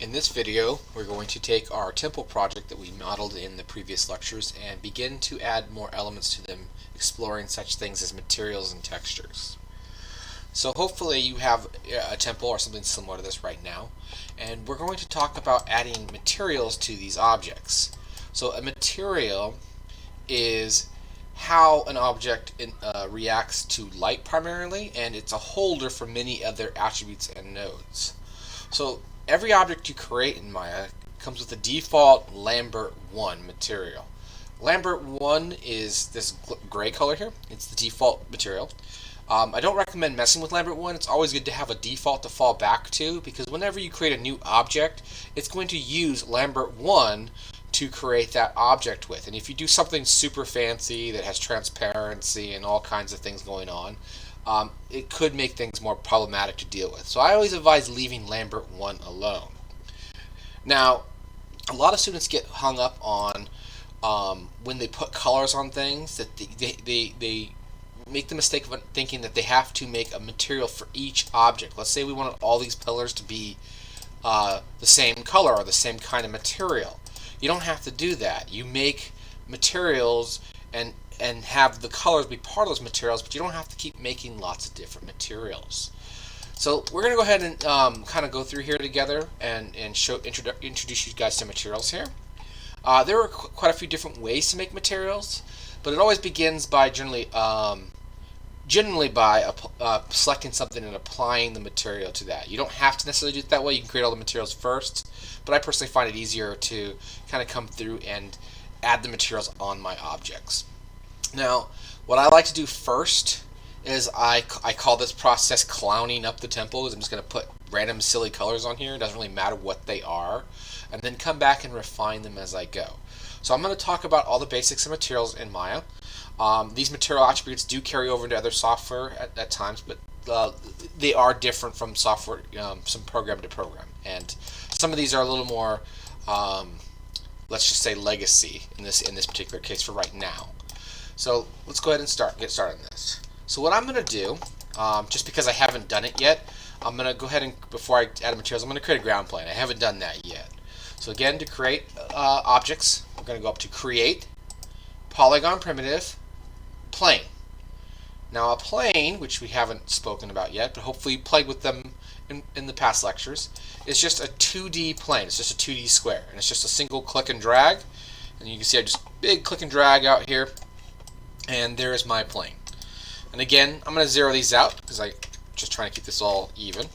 In this video, we're going to take our temple project that we modeled in the previous lectures and begin to add more elements to them, exploring such things as materials and textures. So hopefully you have a temple or something similar to this right now, and we're going to talk about adding materials to these objects. So a material is how an object reacts to light primarily, and it's a holder for many other attributes and nodes. So every object you create in Maya comes with a default Lambert 1 material. Lambert 1 is this gray color here. It's the default material. I don't recommend messing with Lambert 1. It's always good to have a default to fall back to, because whenever you create a new object, it's going to use Lambert 1 to create that object with. And if you do something super fancy that has transparency and all kinds of things going on, it could make things more problematic to deal with. So I always advise leaving Lambert 1 alone. Now, a lot of students get hung up on when they put colors on things, that they make the mistake of thinking that they have to make a material for each object. Let's say we wanted all these pillars to be the same color or the same kind of material. You don't have to do that. You make materials and have the colors be part of those materials, but you don't have to keep making lots of different materials. So we're going to go ahead and kind of go through here together and introduce you guys to materials here. There are quite a few different ways to make materials, but it always begins by generally by selecting something and applying the material to that. You don't have to necessarily do it that way. You can create all the materials first, but I personally find it easier to kind of come through and add the materials on my objects. Now, what I like to do first is I call this process clowning up the temples. I'm just going to put random silly colors on here. It doesn't really matter what they are, and then come back and refine them as I go. So I'm going to talk about all the basics of materials in Maya. These material attributes do carry over into other software at times, but they are different from software, some program to program. And some of these are a little more, let's just say, legacy in this particular case for right now. So let's go ahead and get started on this. So what I'm going to do, just because I haven't done it yet, I'm going to go ahead and, before I add materials, I'm going to create a ground plane. I haven't done that yet. So again, to create objects, we're going to go up to Create, Polygon Primitive, Plane. Now a plane, which we haven't spoken about yet, but hopefully you played with them in the past lectures, is just a 2D plane. It's just a 2D square, and it's just a single click and drag. And you can see I just big click and drag out here, and there's my plane. And again, I'm going to zero these out because I'm just trying to keep this all even.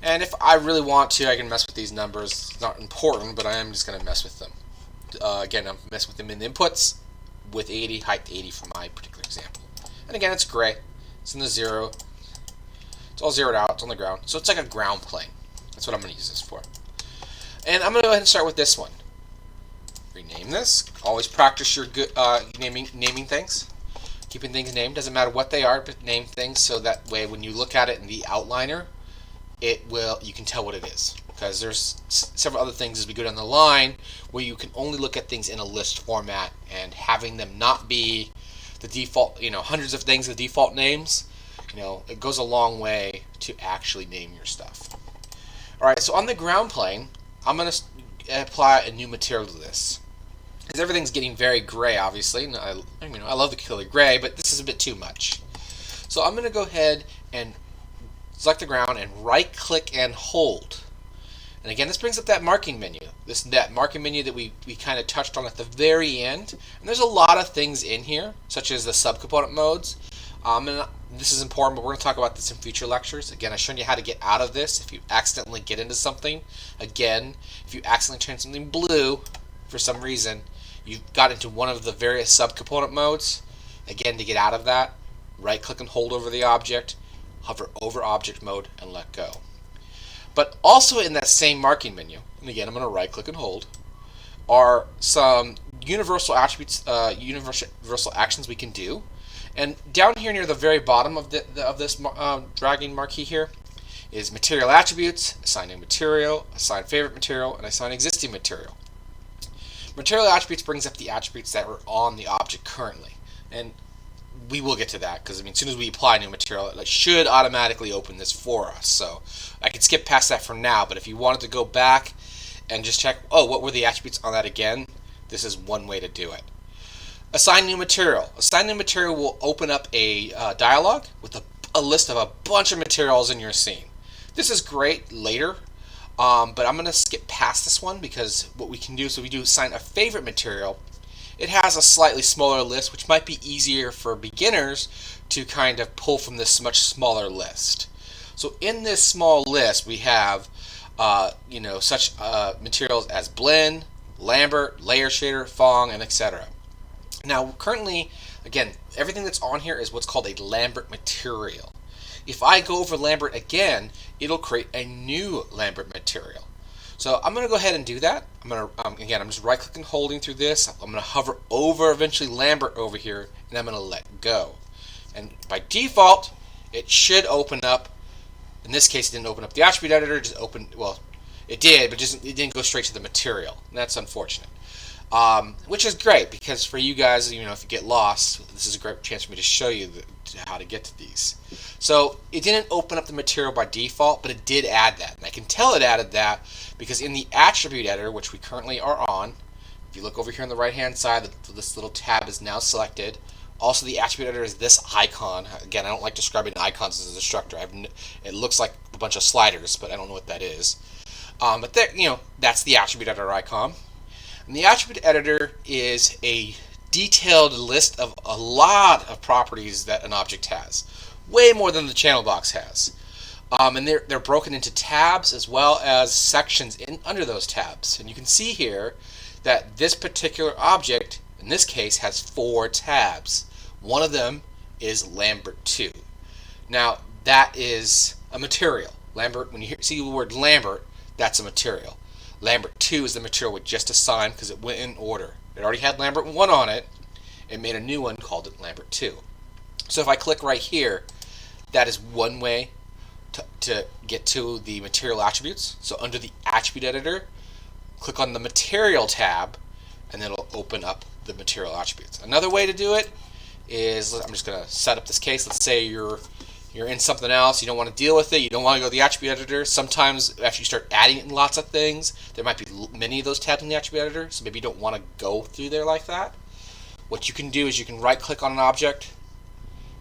And if I really want to, I can mess with these numbers. It's not important, but I am just going to mess with them. Again, I'm messing with them in the inputs with 80, height 80 for my particular example. And again, it's gray. It's in the zero. It's all zeroed out. It's on the ground. So it's like a ground plane. That's what I'm going to use this for. And I'm going to go ahead and start with this one. Rename this. Always practice your good naming things. Keeping things named. Doesn't matter what they are, but name things so that way when you look at it in the outliner, you can tell what it is. Because there's several other things as we go down the line where you can only look at things in a list format, and having them not be the default, hundreds of things with default names, it goes a long way to actually name your stuff. Alright, so on the ground plane, I'm going to apply a new material to this. Because everything's getting very gray, obviously. And I love the color gray, but this is a bit too much. So I'm going to go ahead and select the ground and right-click and hold. And again, this brings up that marking menu. That marking menu that we kind of touched on at the very end. And there's a lot of things in here, such as the subcomponent modes. And this is important, but we're going to talk about this in future lectures. Again, I've shown you how to get out of this if you accidentally get into something. Again, if you accidentally turn something blue for some reason, you've got into one of the various subcomponent modes. Again, to get out of that, right-click and hold over the object, hover over object mode, and let go. But also in that same marking menu, and again, I'm going to right-click and hold, are some universal attributes, universal actions we can do. And down here near the very bottom of this dragging marquee here is material attributes, assign new material, assign favorite material, and assign existing material. Material attributes brings up the attributes that are on the object currently. And we will get to that, because I mean, as soon as we apply new material, it should automatically open this for us. So I can skip past that for now, but if you wanted to go back and just check, oh, what were the attributes on that again, this is one way to do it. Assign new material. Assign new material will open up a dialog with a list of a bunch of materials in your scene. This is great later, but I'm going to skip past this one, because what we can do is if we do assign a favorite material, it has a slightly smaller list, which might be easier for beginners to kind of pull from this much smaller list. So in this small list, we have such materials as blend, Lambert, layer shader, Phong, and etc. Now currently, again, everything that's on here is what's called a Lambert material. If I go over Lambert again, it'll create a new Lambert material. So I'm going to go ahead and do that. I'm going to again, I'm just right clicking, holding through this. I'm going to hover over eventually Lambert over here, and I'm going to let go. And by default, it should open up. In this case, it didn't open up the attribute editor. It just opened, well, it did, but it didn't go straight to the material. And that's unfortunate. Which is great, because for you guys, if you get lost, this is a great chance for me to show you how to get to these. So it didn't open up the material by default, but it did add that. And I can tell it added that because in the attribute editor, which we currently are on, if you look over here on the right hand side, this little tab is now selected. Also, the attribute editor is this icon. Again, I don't like describing icons as a instructor. It looks like a bunch of sliders, but I don't know what that is. But there, that's the attribute editor icon. And the attribute editor is a detailed list of a lot of properties that an object has, way more than the channel box has. And they're broken into tabs as well as sections under those tabs. And you can see here that this particular object, in this case, has 4 tabs. One of them is Lambert 2. Now, that is a material. Lambert, when you see the word Lambert, that's a material. Lambert 2 is the material we just assigned because it went in order. It already had Lambert 1 on it. It made a new one, called it Lambert 2. So if I click right here, that is one way to get to the material attributes. So under the attribute editor, click on the material tab, and then it'll open up the material attributes. Another way to do it is, I'm just going to set up this case. Let's say you're in something else, you don't want to deal with it, you don't want to go to the attribute editor. Sometimes after you start adding in lots of things, there might be many of those tabs in the attribute editor, so maybe you don't want to go through there like that. What you can do is you can right click on an object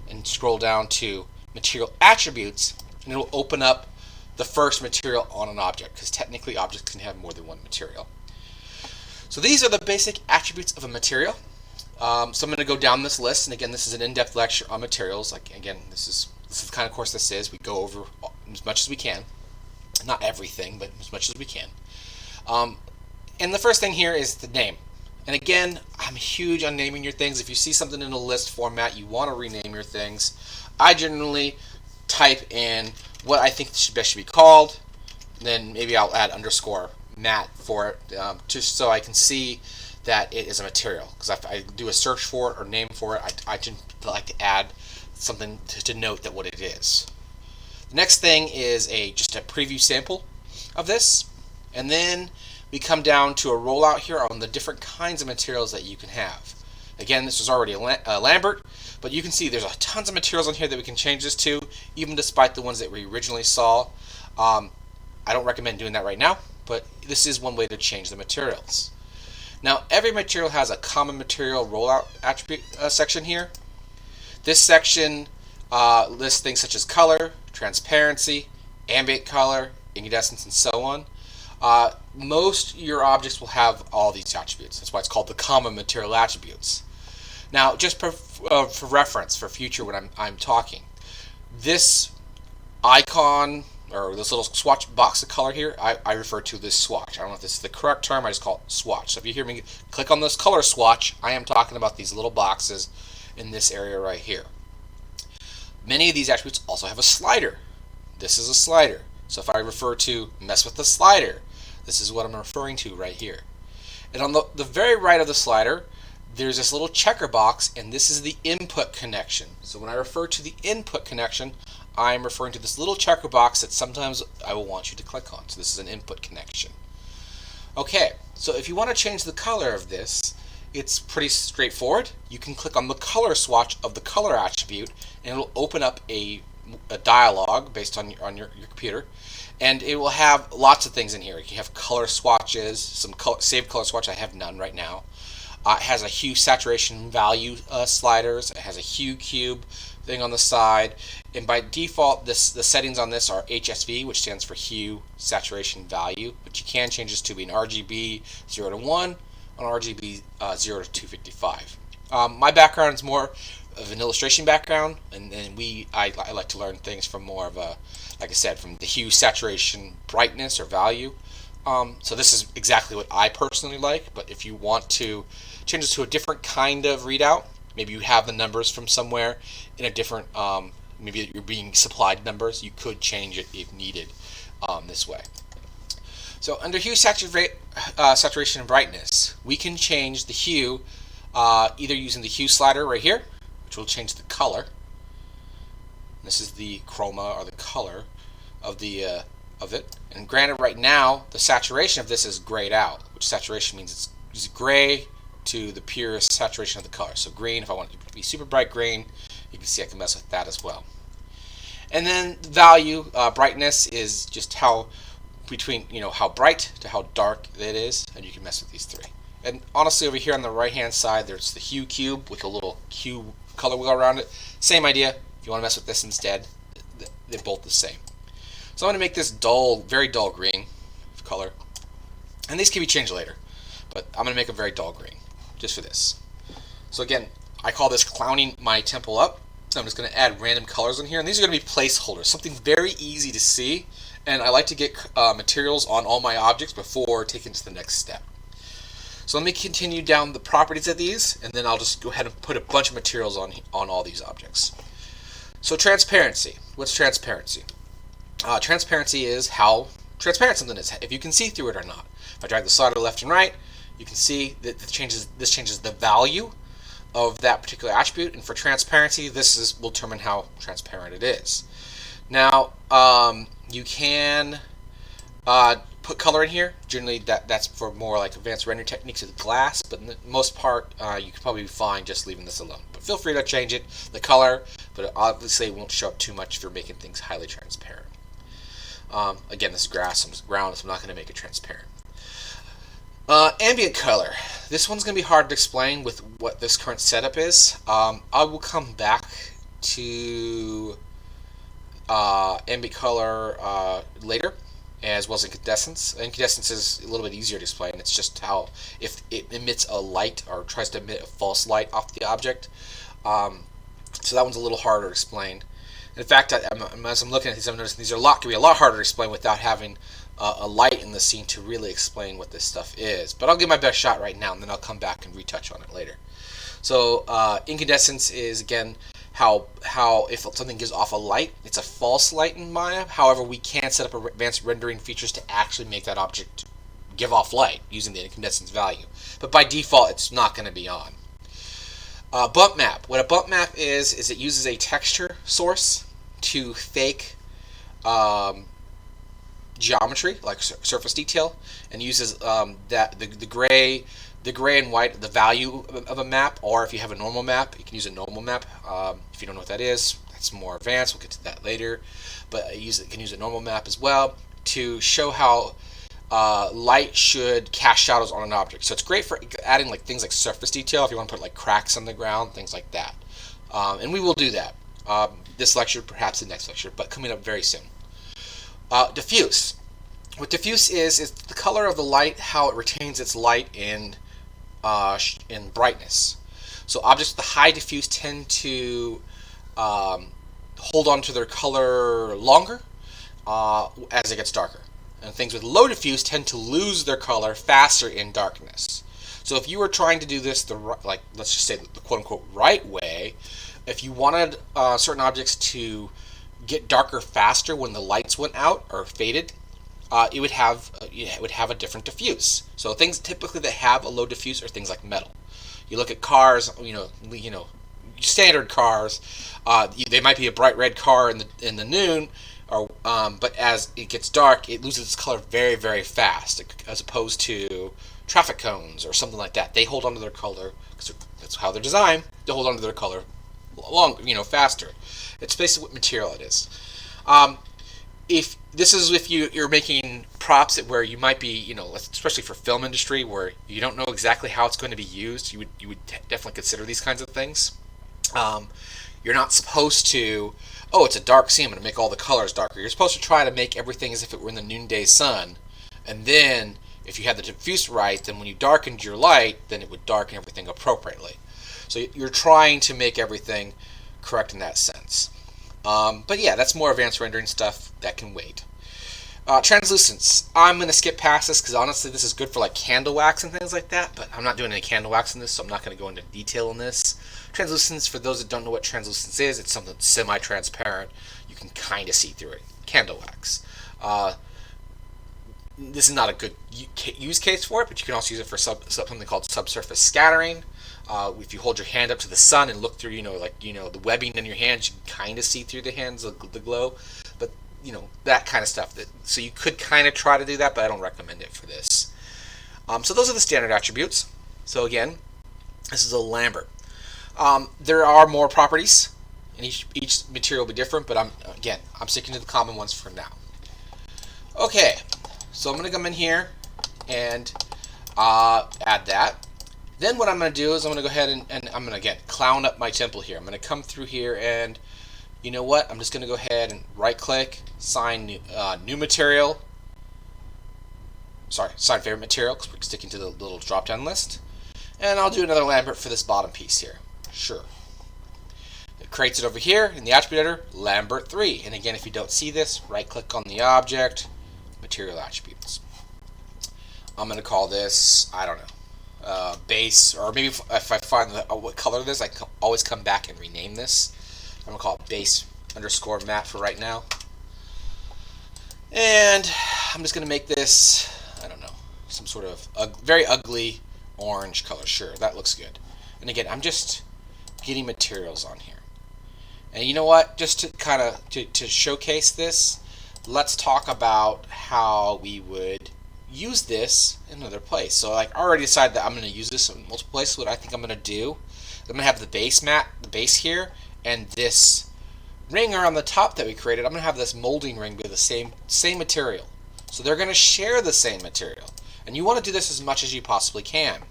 and scroll down to material attributes, and it will open up the first material on an object, because technically objects can have more than one material. So these are the basic attributes of a material. So I'm going to go down this list, and again, this is an in-depth lecture on materials. Again, this is the kind of course this is. We go over as much as we can. Not everything, but as much as we can. And the first thing here is the name. And again, I'm huge on naming your things. If you see something in a list format, you want to rename your things. I generally type in what I think best should be called. Then maybe I'll add underscore mat for it, just so I can see that it is a material. Because if I do a search for it or name for it, I tend to like to add something to note that what it is. The next thing is just a preview sample of this, and then we come down to a rollout here on the different kinds of materials that you can have. Again, this was already a Lambert, but you can see there's tons of materials on here that we can change this to, even despite the ones that we originally saw. I don't recommend doing that right now, but this is one way to change the materials. Now, every material has a common material rollout attribute section here. This section lists things such as color, transparency, ambient color, incandescence, and so on. Most your objects will have all these attributes. That's why it's called the common material attributes. Now, just for reference for future when I'm talking, this icon or this little swatch box of color here, I refer to this swatch. I don't know if this is the correct term, I just call it swatch. So if you hear me click on this color swatch, I am talking about these little boxes in this area right here. Many of these attributes also have a slider. This is a slider. So if I refer to mess with the slider, this is what I'm referring to right here. And on the very right of the slider, there's this little checker box, and this is the input connection. So when I refer to the input connection, I'm referring to this little checker box that sometimes I will want you to click on. So this is an input connection. Okay, so if you want to change the color of this, it's pretty straightforward. You can click on the color swatch of the color attribute, and it'll open up a dialog based on your computer, and it will have lots of things in here. You have color swatches, some saved color swatch. I have none right now. It has a hue, saturation, value sliders. It has a hue cube thing on the side, and by default, the settings on this are HSV, which stands for hue, saturation, value. But you can change this to be an RGB 0 to 1, an RGB 0 to 255. My background is more of an illustration background, and I like to learn things from more of a, like I said, from the hue, saturation, brightness, or value. So this is exactly what I personally like, but if you want to change this to a different kind of readout, maybe you have the numbers from somewhere in a different, maybe you're being supplied numbers, you could change it if needed this way. So under hue, saturation, and brightness, we can change the hue either using the hue slider right here, which will change the color. This is the chroma, or the color of it. And granted, right now the saturation of this is grayed out, which saturation means it's gray to the purest saturation of the color. So green, if I want it to be super bright green, you can see I can mess with that as well. And then value, brightness is just how between how bright to how dark it is, and you can mess with these three. And honestly, over here on the right hand side, there's the hue cube with a little hue color wheel around it. Same idea. If you want to mess with this instead, they're both the same. So I'm going to make this dull, very dull green color, and these can be changed later, but I'm going to make a very dull green just for this. So again, I call this clowning my temple up. So I'm just going to add random colors in here, and these are going to be placeholders, something very easy to see, and I like to get materials on all my objects before taking to the next step. So let me continue down the properties of these, and then I'll just go ahead and put a bunch of materials on all these objects. So transparency. What's transparency? Transparency is how transparent something is, if you can see through it or not. If I drag the slider left and right, you can see that this changes the value of that particular attribute, and for transparency, this will determine how transparent it is. Now, you can put color in here. Generally, that's for more like advanced rendering techniques with glass, but in the most part, you can probably be fine just leaving this alone. But feel free to change it, the color, but obviously it won't show up too much if you're making things highly transparent. Again, this is grass, ground, so I'm not going to make it transparent. Ambient color. This one's going to be hard to explain with what this current setup is. I will come back to ambient color later, as well as incandescence. Incandescence is a little bit easier to explain. It's just how if it emits a light or tries to emit a false light off the object. So that one's a little harder to explain. In fact, as I'm looking at these, I'm noticing these can be a lot harder to explain without having a light in the scene to really explain what this stuff is. But I'll give my best shot right now, and then I'll come back and retouch on it later. So incandescence is, again, how if something gives off a light, it's a false light in Maya. However, we can set up advanced rendering features to actually make that object give off light using the incandescence value. But by default, it's not going to be on. Bump map. What a bump map is it uses a texture source to fake geometry, like surface detail, and uses the gray and white, the value of a map, or if you have a normal map, you can use a normal map. If you don't know what that is, that's more advanced. We'll get to that later. But you can use a normal map as well to show how light should cast shadows on an object. So it's great for adding like things like surface detail if you want to put like cracks on the ground, things like that. And we will do that this lecture, perhaps the next lecture, but coming up very soon. Diffuse. What diffuse is the color of the light, how it retains its light in brightness. So objects with the high diffuse tend to hold on to their color longer as it gets darker. And things with low diffuse tend to lose their color faster in darkness. So if you were trying to do this let's just say the quote-unquote right way, if you wanted certain objects to get darker faster when the lights went out or faded, it would have a different diffuse. So things typically that have a low diffuse are things like metal. You look at cars, standard cars. They might be a bright red car in the noon, or but as it gets dark, it loses its color very, very fast, as opposed to traffic cones or something like that. They hold onto their color because that's how they're designed. They hold onto their color faster. It's basically what material it is. If this is if you're making props where you might be, especially for film industry, where you don't know exactly how it's going to be used, you would definitely consider these kinds of things. You're not supposed to, it's a dark scene, I'm going to make all the colors darker. You're supposed to try to make everything as if it were in the noonday sun, and then if you had the diffuse right, then when you darkened your light, then it would darken everything appropriately. So you're trying to make everything correct in that sense. But yeah, that's more advanced rendering stuff that can wait. Translucence. I'm going to skip past this because honestly this is good for like candle wax and things like that, but I'm not doing any candle wax in this, so I'm not going to go into detail in this. Translucence, for those that don't know what translucence is, it's something semi-transparent. You can kind of see through it. Candle wax. This is not a good use case for it, but you can also use it for something called subsurface scattering. If you hold your hand up to the sun and look through, the webbing in your hands, you can kind of see through the hands, the glow. But, that kind of stuff. So you could kind of try to do that, but I don't recommend it for this. So those are the standard attributes. So again, this is a Lambert. There are more properties, and each material will be different, but I'm sticking to the common ones for now. Okay, so I'm going to come in here and add that. Then what I'm going to do is I'm going to go ahead and I'm going to, again, clown up my temple here. I'm going to come through here and, you know what? I'm just going to go ahead and right-click, sign new material. Sorry, sign favorite material, because we're sticking to the little drop-down list. And I'll do another Lambert for this bottom piece here. Sure. It creates it over here in the attribute editor, Lambert 3. And again, if you don't see this, right-click on the object, material attributes. I'm going to call this, I don't know, base, or maybe if I find what color it is, I can always come back and rename this. I'm going to call it base _ matte for right now. And I'm just going to make this, I don't know, some sort of very ugly orange color. Sure, that looks good. And again, I'm just getting materials on here. And you know what? Just to kind of to showcase this, let's talk about how we would use this in another place. So like I already decided that I'm going to use this in multiple places. What I think I'm going to do, I'm going to have the base mat, the base here, and this ring around the top that we created. I'm going to have this molding ring be the same material. So they're going to share the same material. And you want to do this as much as you possibly can.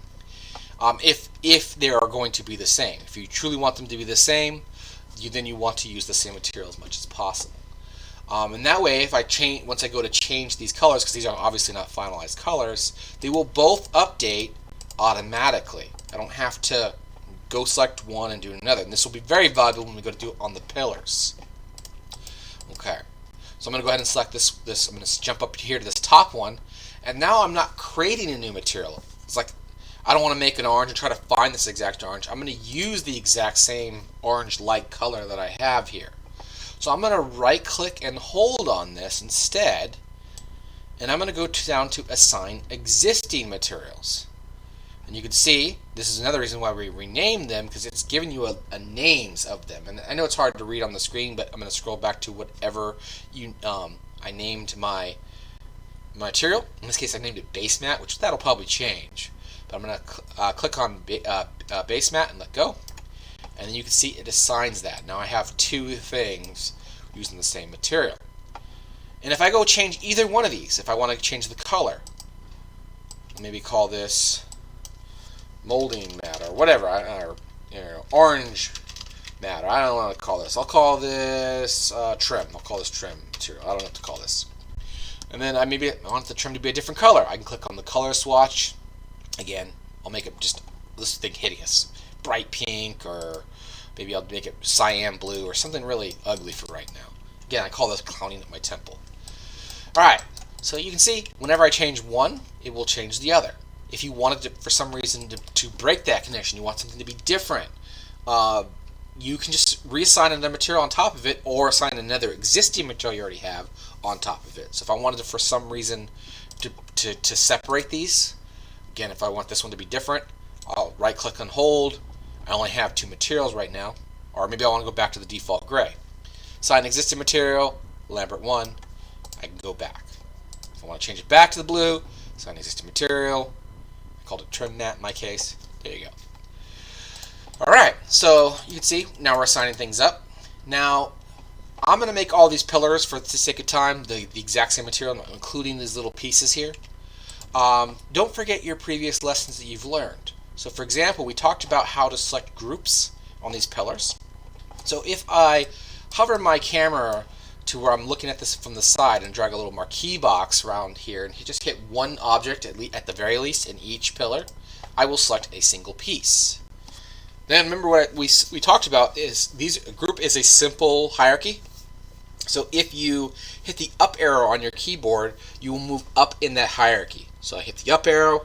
If they are going to be the same. If you truly want them to be the same, then you want to use the same material as much as possible. And that way, once I go to change these colors, because these are obviously not finalized colors, they will both update automatically. I don't have to go select one and do another. And this will be very valuable when we go to do it on the pillars. Okay, so I'm going to go ahead and select this. I'm going to jump up here to this top one, and now I'm not creating a new material. It's like I don't want to make an orange and try to find this exact orange. I'm going to use the exact same orange-like color that I have here. So I'm going to right-click and hold on this instead, and I'm going to go down to Assign Existing Materials. And you can see, this is another reason why we renamed them, because it's giving you a names of them. And I know it's hard to read on the screen, but I'm going to scroll back to whatever I named my material. In this case, I named it Base Mat, which that'll probably change. But I'm going to click on Base Mat and let go. And then you can see it assigns that. Now I have two things using the same material. And if I go change either one of these, if I want to change the color, maybe call this molding mat or whatever, or orange mat, or I don't know what to call this. I'll call this trim. I'll call this trim material. I don't know what to call this. And then I want the trim to be a different color. I can click on the color swatch. Again, I'll make it just this thing hideous. Bright pink, or maybe I'll make it cyan blue or something really ugly for right now. Again, I call this clowning at my temple. Alright, so you can see whenever I change one, it will change the other. If you wanted to, for some reason, to break that connection, you want something to be different, you can just reassign another material on top of it, or assign another existing material you already have on top of it. So if I wanted to, for some reason, to separate these, again, if I want this one to be different, I'll right click and hold. I only have two materials right now, or maybe I want to go back to the default gray. Assign existing material, Lambert 1, I can go back. If I want to change it back to the blue, assign existing material. I called it trim that in my case. There you go. Alright, so you can see now we're assigning things up. Now I'm going to make all these pillars, for the sake of time, the exact same material, including these little pieces here. Don't forget your previous lessons that you've learned. So for example, we talked about how to select groups on these pillars. So if I hover my camera to where I'm looking at this from the side and drag a little marquee box around here and just hit one object at the very least in each pillar, I will select a single piece. Then remember what we talked about is a group is a simple hierarchy. So if you hit the up arrow on your keyboard, you will move up in that hierarchy. So I hit the up arrow,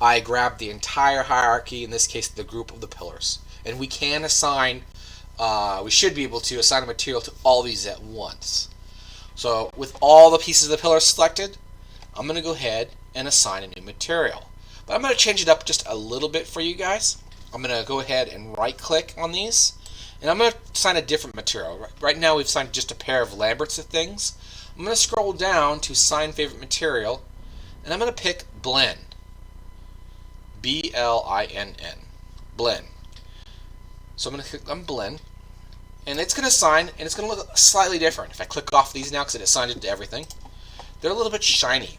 I grab the entire hierarchy, in this case the group of the pillars. And we can assign, we should be able to assign a material to all these at once. So with all the pieces of the pillar selected, I'm going to go ahead and assign a new material. But I'm going to change it up just a little bit for you guys. I'm going to go ahead and right click on these, and I'm going to assign a different material. Right now we've assigned just a pair of Lamberts of things. I'm going to scroll down to assign favorite material, and I'm going to pick blend. B-L-I-N-N. Blend. So I'm going to click on blend, and it's going to assign, and it's going to look slightly different. If I click off these now, because it assigned it to everything, they're a little bit shiny.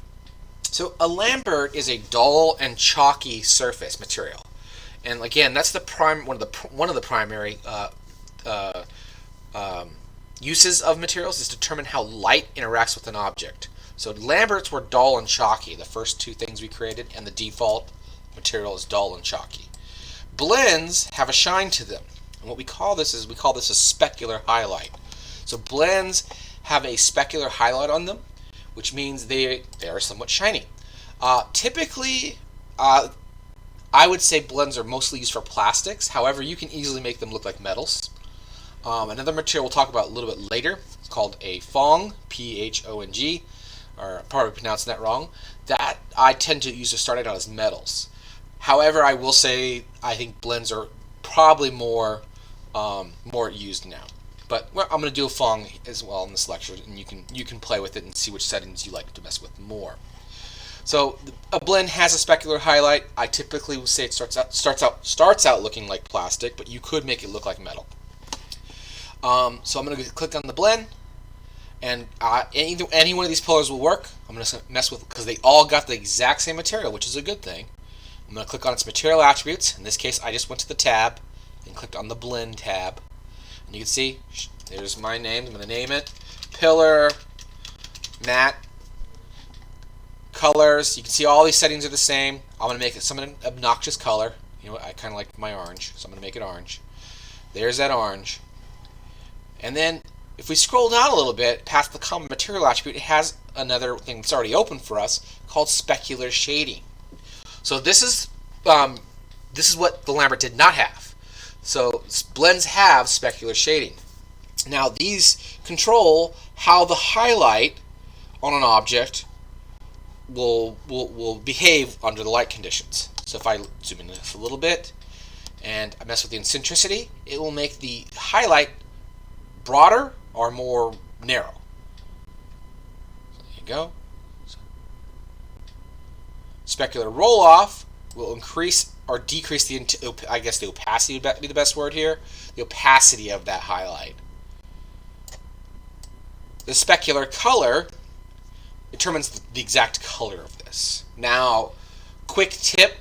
So a Lambert is a dull and chalky surface material. And again, that's the one of the primary uses of materials is to determine how light interacts with an object. So Lamberts were dull and chalky, the first two things we created, and the default material is dull and chalky. Blends have a shine to them, and what we call this is a specular highlight. So blends have a specular highlight on them, which means they are somewhat shiny. Typically, I would say blends are mostly used for plastics. However, you can easily make them look like metals. Another material we'll talk about a little bit later is called a phong, P-H-O-N-G, or I'm probably pronouncing that wrong. That I tend to use to start out as metals. However, I will say I think blends are probably more used now. But I'm going to do a phong as well in this lecture, and you can play with it and see which settings you like to mess with more. So a blend has a specular highlight. I typically would say it starts out looking like plastic, but you could make it look like metal. So I'm going to click on the blend, and any one of these pillars will work. I'm going to mess with because they all got the exact same material, which is a good thing. I'm going to click on its material attributes. In this case, I just went to the tab and clicked on the blend tab, and you can see there's my name. I'm going to name it pillar matte. Colors, you can see all these settings are the same. I'm going to make it some obnoxious color. You know, I kind of like my orange, so I'm going to make it orange. There's that orange. And then if we scroll down a little bit past the common material attribute, it has another thing that's already open for us called specular shading. So this is what the Lambert did not have. So blends have specular shading. Now these control how the highlight on an object will behave under the light conditions. So if I zoom in this a little bit and I mess with the eccentricity, it will make the highlight broader or more narrow. So there you go. Specular roll off will increase or decrease I guess the opacity would be the best word here. The opacity of that highlight. The specular color determines the exact color of this. Now, quick tip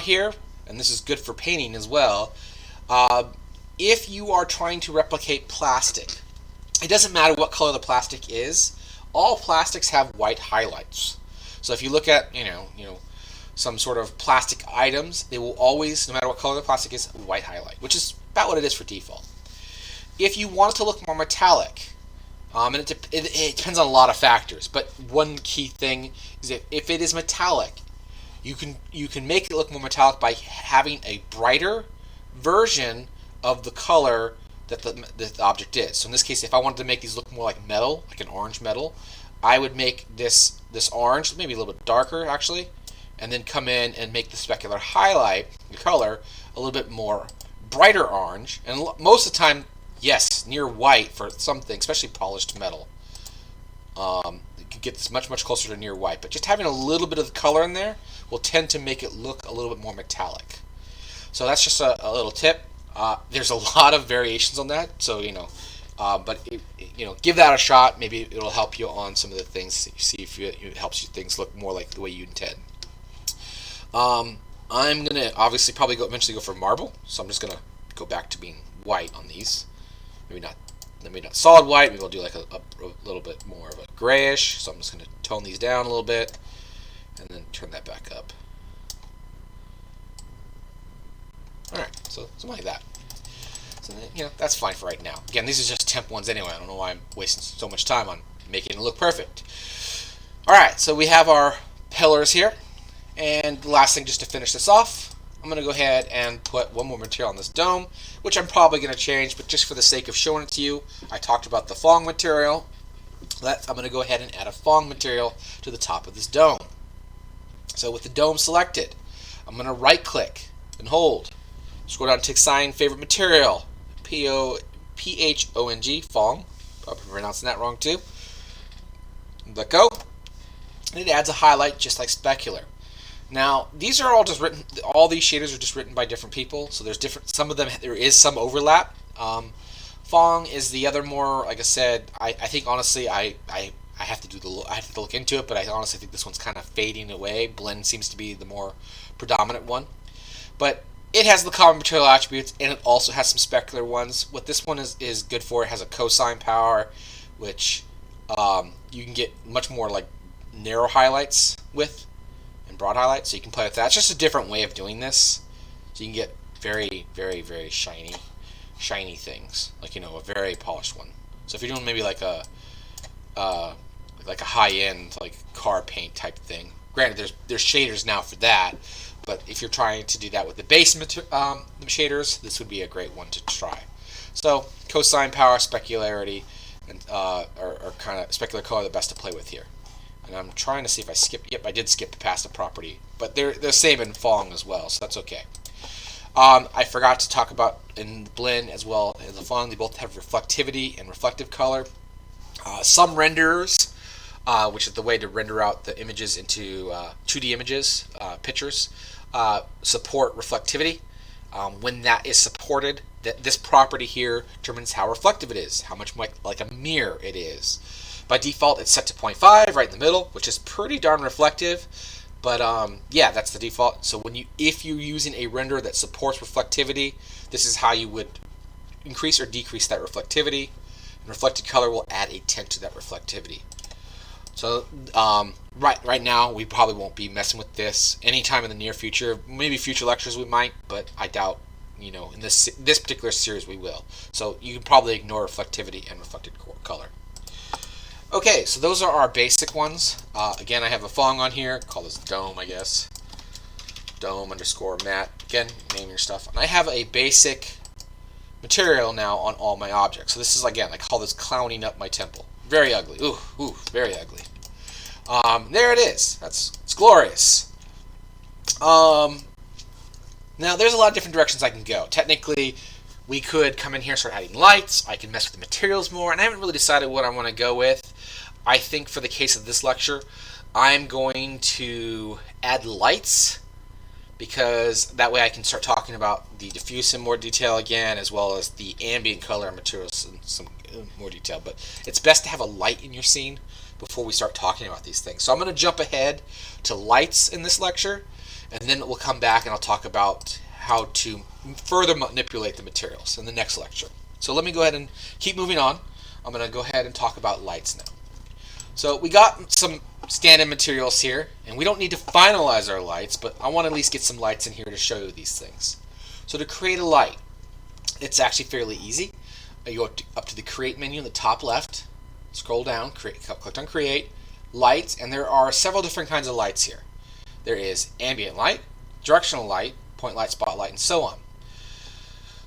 here, and this is good for painting as well. If you are trying to replicate plastic, it doesn't matter what color the plastic is. All plastics have white highlights. So if you look at some sort of plastic items, they will always, no matter what color the plastic is, white highlight, which is about what it is for default. If you want it to look more metallic, and it depends on a lot of factors, but one key thing is if it is metallic, you can make it look more metallic by having a brighter version of the color that the object is. So in this case, if I wanted to make these look more like metal, like an orange metal, I would make this orange, maybe a little bit darker actually, and then come in and make the specular highlight, the color, a little bit more brighter orange, and most of the time, yes, near white for something, especially polished metal. You can get this much closer to near white, but just having a little bit of the color in there will tend to make it look a little bit more metallic. So that's just a little tip. There's a lot of variations on that, so but give that a shot. Maybe it'll help you on some of the things. See if it helps you things look more like the way you intend. I'm gonna obviously probably eventually go for marble, so I'm just gonna go back to being white on these. Maybe not solid white. Maybe we'll do like a little bit more of a grayish. So I'm just gonna tone these down a little bit, and then turn that back up. All right, so something like that. So that's fine for right now. Again, these are just temp ones anyway. I don't know why I'm wasting so much time on making it look perfect. All right, so we have our pillars here. And the last thing, just to finish this off, I'm going to go ahead and put one more material on this dome, which I'm probably going to change, but just for the sake of showing it to you, I talked about the Fong material. I'm going to go ahead and add a Fong material to the top of this dome. So with the dome selected, I'm going to right-click and hold. Scroll down to assign favorite material, P-H-O-N-G, Fong. Probably pronouncing that wrong too. Let go. And it adds a highlight just like specular. Now, these are all just written. All these shaders are just written by different people. So there's different. Some of them there is some overlap. Fong is the other more. Like I said, I think honestly, I have to I have to look into it, but I honestly think this one's kind of fading away. Blend seems to be the more predominant one, but it has the common material attributes, and it also has some specular ones. What this one is good for, it has a cosine power, which you can get much more like narrow highlights with. Broad highlight, so you can play with that. It's just a different way of doing this, so you can get very shiny things, like a very polished one. So if you're doing maybe like a high-end like car paint type thing, granted there's shaders now for that, but if you're trying to do that with the base shaders, this would be a great one to try. So cosine power, specularity, and are kind of specular color the best to play with here. And I'm trying to see if I skipped. Yep, I did skip past the property, but they're the same in Fong as well, so that's okay. I forgot to talk about in the blend as well as the Fong. They both have reflectivity and reflective color. Some renderers, which is the way to render out the images into 2D images, pictures, support reflectivity. When that is supported, this property here determines how reflective it is, how much like a mirror it is. By default, it's set to 0.5, right in the middle, which is pretty darn reflective. But yeah, that's the default. So if you're using a render that supports reflectivity, this is how you would increase or decrease that reflectivity. And reflected color will add a tint to that reflectivity. So right now, we probably won't be messing with this anytime in the near future. Maybe future lectures we might, but I doubt. In this particular series we will. So you can probably ignore reflectivity and reflected color. Okay, so those are our basic ones. Again, I have a Fong on here. Call this dome, I guess. Dome _ matte. Again, name your stuff. And I have a basic material now on all my objects. So this is, again, I call this clowning up my temple. Very ugly. Ooh, very ugly. There it is. It's glorious. Now, there's a lot of different directions I can go. Technically, we could come in here and start adding lights. I can mess with the materials more, and I haven't really decided what I want to go with. I think for the case of this lecture, I'm going to add lights, because that way I can start talking about the diffuse in more detail again, as well as the ambient color and materials in some more detail. But it's best to have a light in your scene before we start talking about these things. So I'm going to jump ahead to lights in this lecture, and then we'll come back and I'll talk about how to further manipulate the materials in the next lecture. So let me go ahead and keep moving on. I'm going to go ahead and talk about lights now. So we got some stand-in materials here, and we don't need to finalize our lights, but I want to at least get some lights in here to show you these things. So to create a light, it's actually fairly easy. You go up to the Create menu in the top left, scroll down, click on Create, Lights, and there are several different kinds of lights here. There is ambient light, directional light, point light, spotlight, and so on.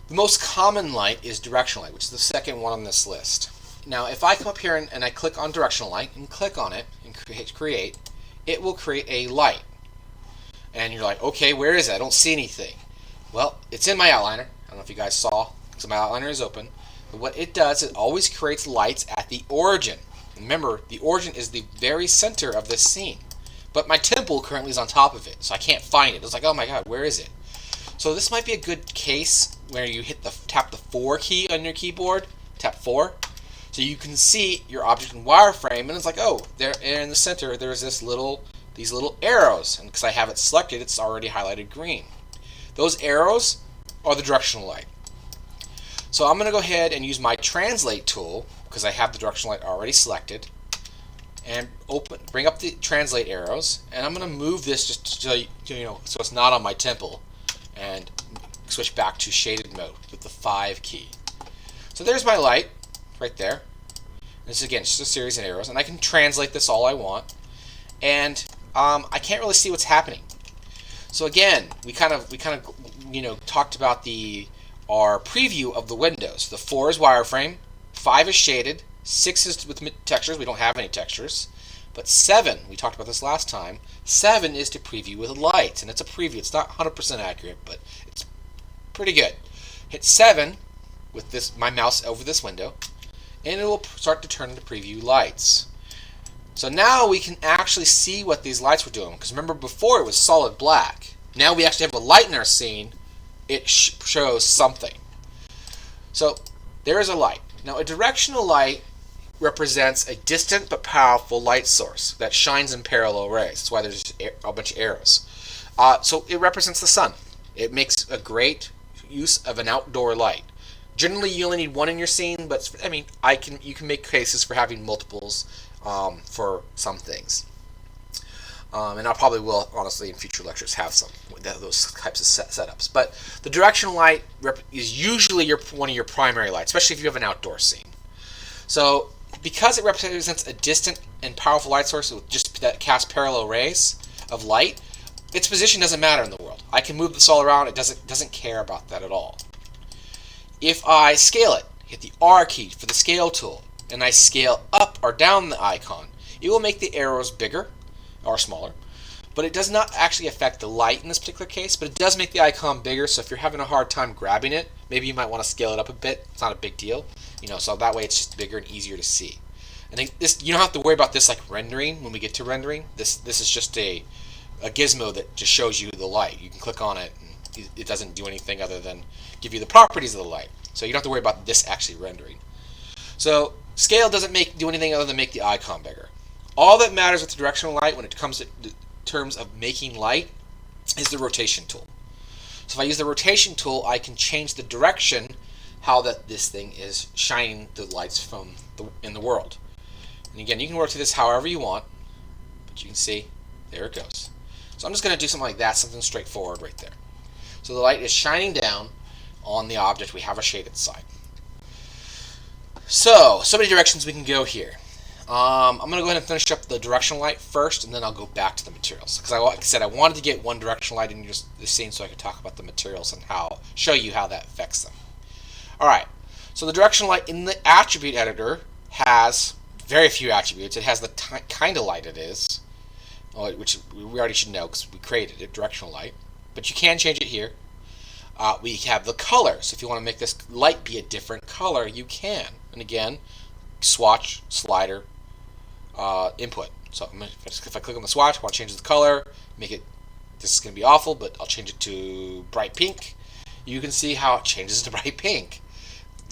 The most common light is directional light, which is the second one on this list. Now, if I come up here and I click on directional light and click on it and create, it will create a light. And you're like, okay, where is it? I don't see anything. Well, it's in my outliner. I don't know if you guys saw, because my outliner is open. But what it does, it always creates lights at the origin. Remember, the origin is the very center of this scene. But my temple currently is on top of it, so I can't find it. It's like, oh my god, where is it? So this might be a good case where you tap the 4 key on your keyboard, tap 4, so you can see your object in wireframe, and it's like, oh, there in the center there's these little arrows, and because I have it selected, it's already highlighted green. Those arrows are the directional light. So I'm going to go ahead and use my translate tool because I have the directional light already selected, and bring up the translate arrows, and I'm going to move this just so so it's not on my temple, and switch back to shaded mode with the 5 key. So there's my light right there. This is again just a series of arrows, and I can translate this all I want, and I can't really see what's happening. So again, we kind of talked about our preview of the windows. The 4 is wireframe, 5 is shaded, 6 is with textures. We don't have any textures. But 7, we talked about this last time, 7 is to preview with lights, and it's a preview. It's not 100% accurate, but it's pretty good. Hit 7 with my mouse over this window, and it will start to turn into preview lights. So now we can actually see what these lights were doing, because remember before it was solid black. Now we actually have a light in our scene. It shows something. So there is a light. Now a directional light represents a distant but powerful light source that shines in parallel rays. That's why there's a bunch of arrows. So it represents the sun. It makes a great use of an outdoor light. Generally, you only need one in your scene, but I mean, you can make cases for having multiples for some things. And I probably will, honestly, in future lectures have some those types of setups. But the directional light is usually one of your primary lights, especially if you have an outdoor scene. So because it represents a distant and powerful light source that casts parallel rays of light, its position doesn't matter in the world. I can move this all around. It doesn't care about that at all. If I scale it, hit the R key for the scale tool, and I scale up or down the icon, it will make the arrows bigger or smaller, but it does not actually affect the light in this particular case, but it does make the icon bigger. So if you're having a hard time grabbing it, maybe you might want to scale it up a bit. It's not a big deal, so that way it's just bigger and easier to see. And you don't have to worry about this like rendering when we get to rendering. This is just a gizmo that just shows you the light. You can click on it and it doesn't do anything other than give you the properties of the light. So you don't have to worry about this actually rendering. So scale doesn't do anything other than make the icon bigger. All that matters with the directional light when it comes to terms of making light is the rotation tool. So if I use the rotation tool, I can change the direction how this thing is shining the lights in the world. And again, you can work through this however you want, but you can see there it goes. So I'm just going to do something like that, something straightforward right there. So the light is shining down on the object. We have a shaded side. So many directions we can go here. I'm going to go ahead and finish up the directional light first, and then I'll go back to the materials. Because like I said, I wanted to get one directional light in the scene so I could talk about the materials and show you how that affects them. Alright, so the directional light in the attribute editor has very few attributes. It has the kind of light it is, which we already should know because we created it, directional light. But you can change it here. We have the color, so if you want to make this light be a different color, you can. And again, swatch, slider, input. So if I click on the swatch, I want to change the color, make it, this is going to be awful, but I'll change it to bright pink. You can see how it changes to bright pink.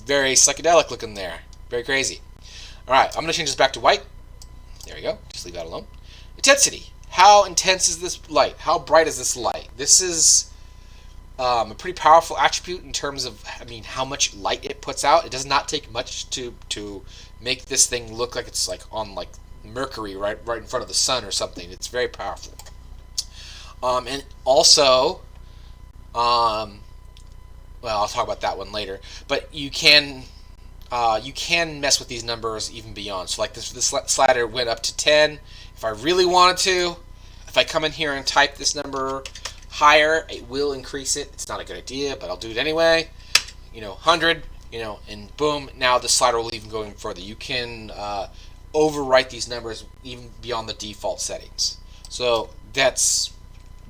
Very psychedelic looking there. Very crazy. Alright, I'm going to change this back to white. There we go. Just leave that alone. Intensity. How intense is this light? How bright is this light? This is a pretty powerful attribute in terms of, how much light it puts out. It does not take much to make this thing look like it's like on like Mercury right in front of the sun or something. It's very powerful. And also, well, I'll talk about that one later. But you can mess with these numbers even beyond. So like this slider went up to 10. If I really wanted to, if I come in here and type this number higher, it will increase it. It's not a good idea, but I'll do it anyway. 100, and boom, now the slider will even go even further. You can overwrite these numbers even beyond the default settings. So that's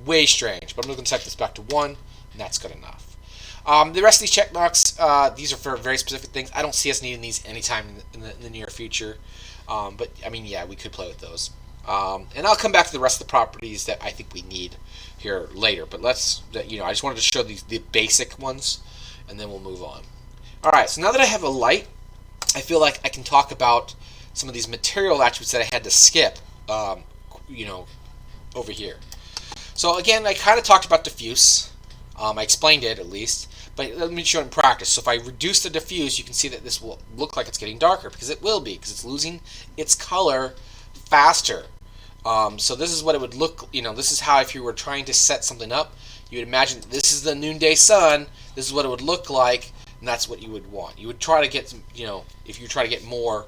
way strange, but I'm going to set this back to 1, and that's good enough. The rest of these checkmarks, these are for very specific things. I don't see us needing these anytime in the near future. But I mean, yeah, we could play with those. And I'll come back to the rest of the properties that I think we need here later. But let's, I just wanted to show the basic ones, and then we'll move on. All right, so now that I have a light, I feel like I can talk about some of these material attributes that I had to skip, over here. So again, I kind of talked about diffuse. I explained it at least, but let me show it in practice. So if I reduce the diffuse, you can see that this will look like it's getting darker, because it will be, because it's losing its color faster. So this is what it would look, this is how, if you were trying to set something up, you would imagine this is the noonday sun, this is what it would look like, and that's what you would want. You would try to get, if you try to get more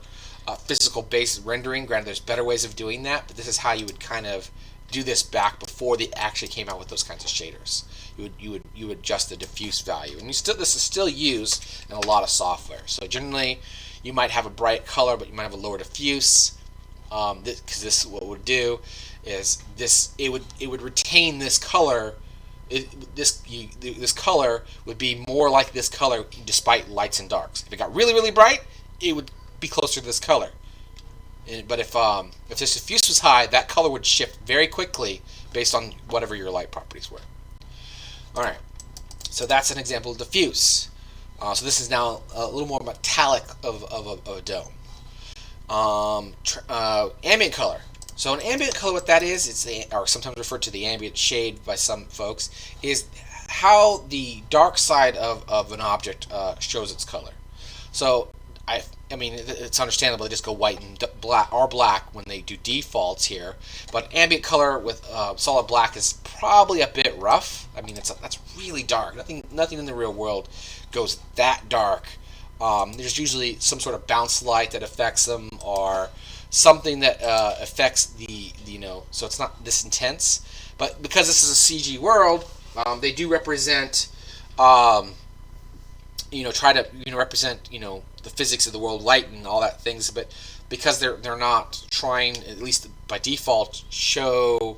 physical based rendering, granted there's better ways of doing that, but this is how you would kind of do this back before they actually came out with those kinds of shaders. You would adjust the diffuse value, and this is still used in a lot of software. So generally, you might have a bright color, but you might have a lower diffuse. Because this what it would do is it would retain this color. This color would be more like this color despite lights and darks. If it got really, really bright, it would be closer to this color. But if this diffuse was high, that color would shift very quickly based on whatever your light properties were. All right, so that's an example of diffuse. So this is now a little more metallic of a dome. Ambient color. So an ambient color, what that is, or sometimes referred to the ambient shade by some folks, is how the dark side of an object shows its color. So I mean, it's understandable they just go white and black when they do defaults here, but ambient color with solid black is probably a bit rough. I mean, that's really dark. Nothing in the real world goes that dark. There's usually some sort of bounce light that affects them, or something that affects the so it's not this intense. But because this is a CG world, they do represent try to represent the physics of the world, light and all that things, but because they're not trying, at least by default, show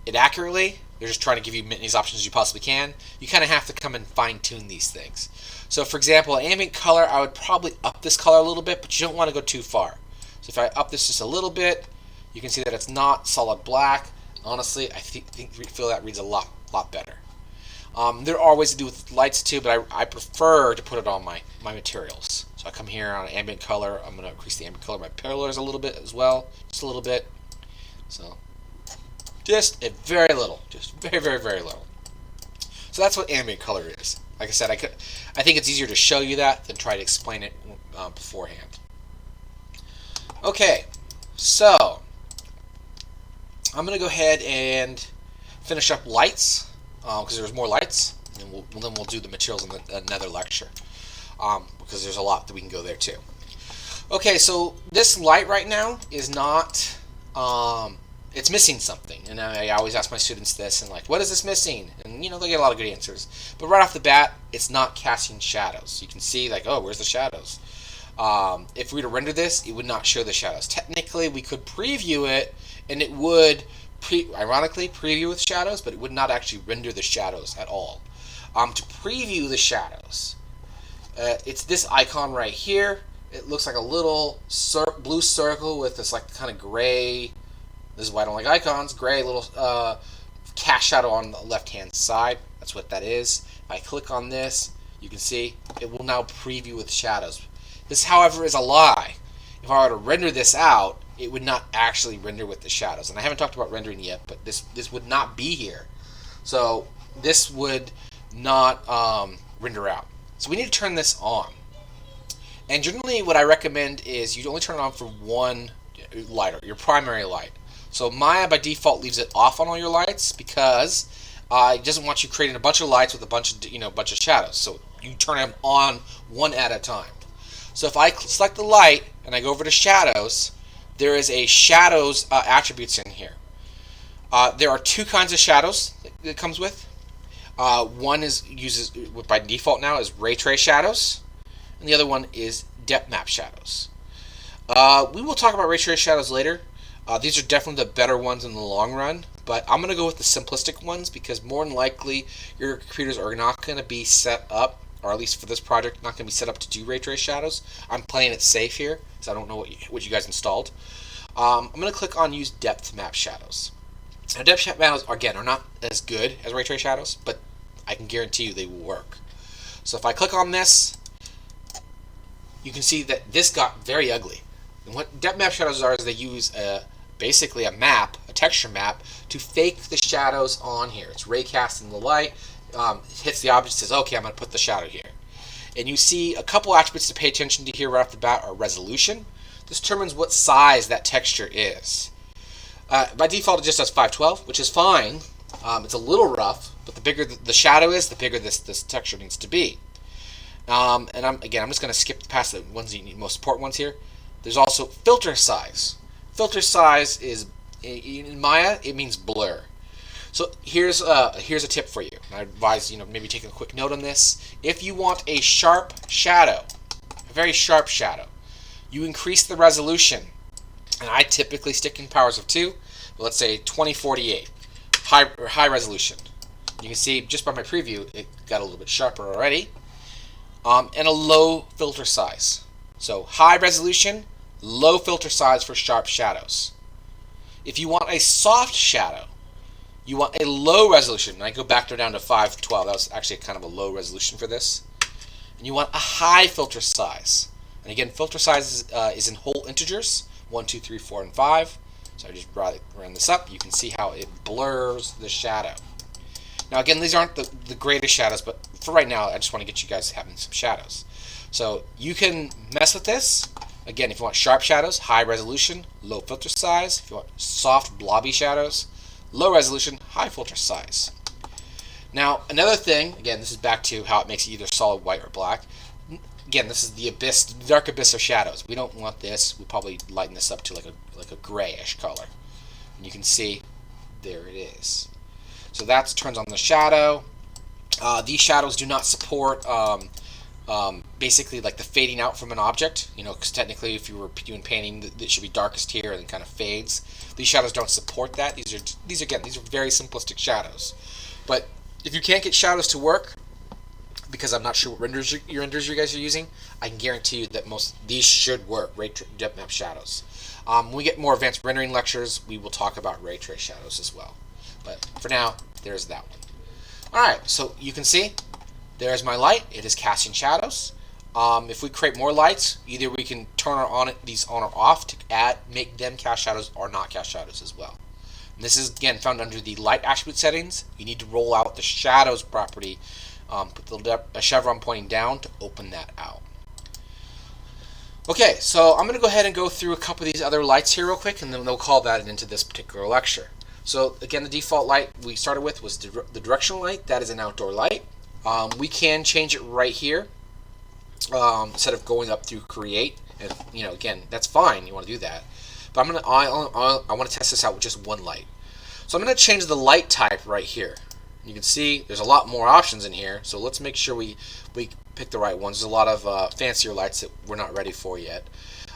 it accurately, they're just trying to give you as many options as you possibly can. You kind of have to come and fine tune these things. So for example, ambient color, I would probably up this color a little bit, but you don't want to go too far. So if I up this just a little bit, you can see that it's not solid black. Honestly, I feel that reads a lot better. There are ways to do with lights too, but I prefer to put it on my materials. So I come here on ambient color. I'm going to increase the ambient color of my pillars a little bit as well, just a little bit. So just a very little, just very, very, very little. So that's what ambient color is. Like I said, I think it's easier to show you that than try to explain it beforehand. Okay, so I'm going to go ahead and finish up lights, because there's more lights, and then we'll do the materials in another lecture, because there's a lot that we can go there too. Okay, so this light right now is not, it's missing something, and I always ask my students this, and like, what is this missing? And they get a lot of good answers. But right off the bat, it's not casting shadows. You can see like, oh, where's the shadows? If we were to render this, it would not show the shadows. Technically, we could preview it, and it would, ironically, preview with shadows, but it would not actually render the shadows at all. To preview the shadows, it's this icon right here. It looks like a little blue circle with this like kind of gray. This is why I don't like icons. Gray little cast shadow on the left-hand side. That's what that is. If I click on this, you can see it will now preview with shadows. This, however, is a lie. If I were to render this out, it would not actually render with the shadows. And I haven't talked about rendering yet, but this would not be here. So this would not render out. So we need to turn this on. And generally what I recommend is you only turn it on for one light, your primary light. So Maya by default leaves it off on all your lights because it doesn't want you creating a bunch of lights with a bunch of shadows. So you turn them on one at a time. So if I select the light and I go over to shadows, there is a shadows attributes in here. There are two kinds of shadows that it comes with. One uses by default now is ray trace shadows, and the other one is depth map shadows. We will talk about ray trace shadows later. These are definitely the better ones in the long run, but I'm going to go with the simplistic ones because more than likely your computers are not going to be set up or at least for this project, not going to be set up to do ray trace shadows. I'm playing it safe here, so I don't know what you guys installed. I'm going to click on Use Depth Map Shadows. Now, depth map shadows, again, are not as good as ray trace shadows, but I can guarantee you they will work. So if I click on this, you can see that this got very ugly. And what depth map shadows are is they use basically a map, a texture map, to fake the shadows on here. It's ray casting the light, hits the object, says, okay, I'm going to put the shadow here. And you see a couple attributes to pay attention to here right off the bat are resolution. This determines what size that texture is. By default, it just does 512, which is fine. It's a little rough, but the bigger the shadow is, the bigger this texture needs to be. And I'm just going to skip past the ones you need, most important ones here. There's also filter size. Filter size is, in Maya, it means blur. So here's a tip for you. I advise maybe taking a quick note on this. If you want a sharp shadow, a very sharp shadow, you increase the resolution. And I typically stick in powers of 2, but let's say 2048, high resolution. You can see just by my preview, it got a little bit sharper already. And a low filter size. So high resolution, low filter size for sharp shadows. If you want a soft shadow, you want a low resolution. And I go back down to 512. That was actually kind of a low resolution for this. And you want a high filter size. And again, filter size is in whole integers. 1, 2, 3, 4, and 5. So I just ran this up. You can see how it blurs the shadow. Now again, these aren't the greatest shadows, but for right now, I just want to get you guys having some shadows. So you can mess with this. Again, if you want sharp shadows, high resolution, low filter size. If you want soft, blobby shadows, low resolution, high filter size. Now, another thing, again, this is back to how it makes it either solid white or black. Again, this is the abyss, the dark abyss of shadows. We don't want this. We'll probably lighten this up to like a grayish color. And you can see, there it is. So that turns on the shadow. These shadows do not support basically like the fading out from an object. Because technically, if you were doing painting, it should be darkest here and then kind of fades. These shadows don't support that. These are very simplistic shadows. But if you can't get shadows to work, because I'm not sure what renders you guys are using, I can guarantee you that these should work, ray depth map shadows. When we get more advanced rendering lectures, we will talk about ray trace shadows as well. But for now, there's that one. Alright, so you can see, there's my light. It is casting shadows. If we create more lights, either we can turn these on or off to make them cast shadows or not cast shadows as well. And this is, again, found under the light attribute settings. You need to roll out the shadows property. Put a chevron pointing down to open that out. Okay, so I'm going to go ahead and go through a couple of these other lights here real quick, and then we'll call that into this particular lecture. So again, the default light we started with was the directional light. That is an outdoor light. We can change it right here instead of going up through create. And again, that's fine. You want to do that, but I want to test this out with just one light. So I'm going to change the light type right here. You can see there's a lot more options in here, so let's make sure we pick the right ones. There's a lot of fancier lights that we're not ready for yet,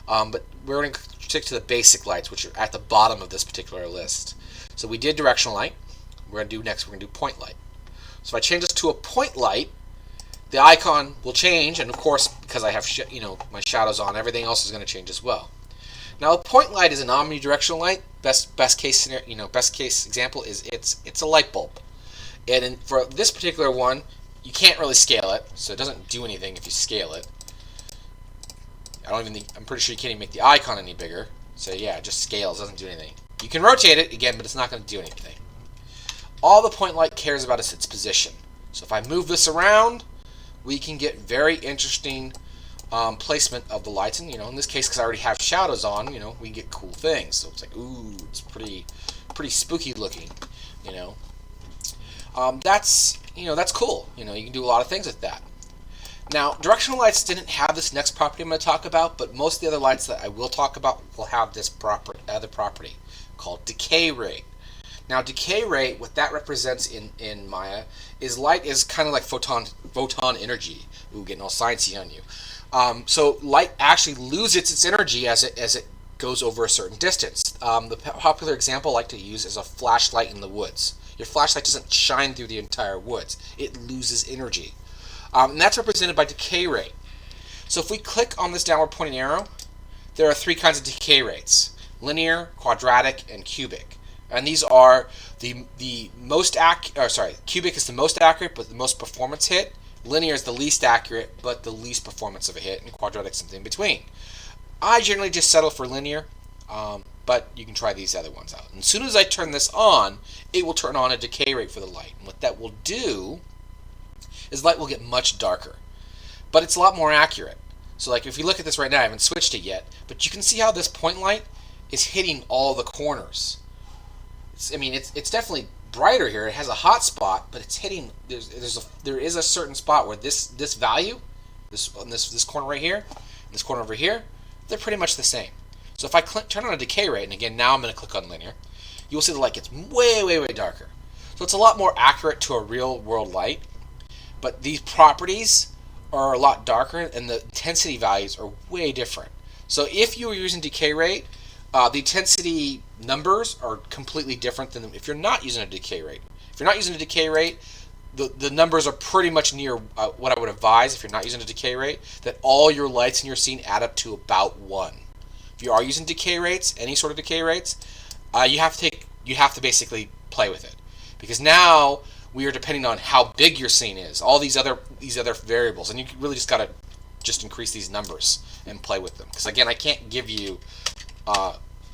but we're going to stick to the basic lights, which are at the bottom of this particular list. So we did directional light. We're going to do next. We're going to do point light. So if I change this to a point light, the icon will change, and of course, because I have my shadows on, everything else is going to change as well. Now, a point light is an omnidirectional light. Best case scenario, best case example is it's a light bulb. And for this particular one, you can't really scale it, so it doesn't do anything if you scale it. I'm pretty sure you can't even make the icon any bigger. So yeah, it just scales, doesn't do anything. You can rotate it again, but it's not going to do anything. All the point light cares about is its position. So if I move this around, we can get very interesting placement of the lights. And in this case, because I already have shadows on, we can get cool things. So it's like, ooh, it's pretty spooky looking. That's cool. You can do a lot of things with that. Now, directional lights didn't have this next property I'm going to talk about, but most of the other lights that I will talk about will have this other property called decay rate. Now, decay rate, what that represents in Maya, is light is kind of like photon energy. Ooh, getting all sciencey on you. So light actually loses its energy as it goes over a certain distance. The popular example I like to use is a flashlight in the woods. Your flashlight doesn't shine through the entire woods. It loses energy. And that's represented by decay rate. So if we click on this downward pointing arrow, there are three kinds of decay rates: linear, quadratic, and cubic. And these are the most cubic is the most accurate but the most performance hit. Linear is the least accurate but the least performance of a hit, and quadratic is something in between. I generally just settle for linear, but you can try these other ones out. And as soon as I turn this on, it will turn on a decay rate for the light. And what that will do is light will get much darker, but it's a lot more accurate. So like if you look at this right now, I haven't switched it yet, but you can see how this point light is hitting all the corners. It's definitely brighter here. It has a hot spot, but it's hitting. There is a certain spot where this value, this corner right here, and this corner over here, they're pretty much the same. So if I turn on a decay rate, and again now I'm going to click on linear, you will see the light gets way, way, way darker. So it's a lot more accurate to a real world light, but these properties are a lot darker, and the intensity values are way different. So if you were using decay rate, the intensity numbers are completely different than if you're not using a decay rate. If you're not using a decay rate, the numbers are pretty much near what I would advise if you're not using a decay rate, that all your lights in your scene add up to about 1. If you are using decay rates, any sort of decay rates, you have to basically play with it, because now we are depending on how big your scene is, all these other variables, and you really just got to just increase these numbers and play with them. Because again, I can't give you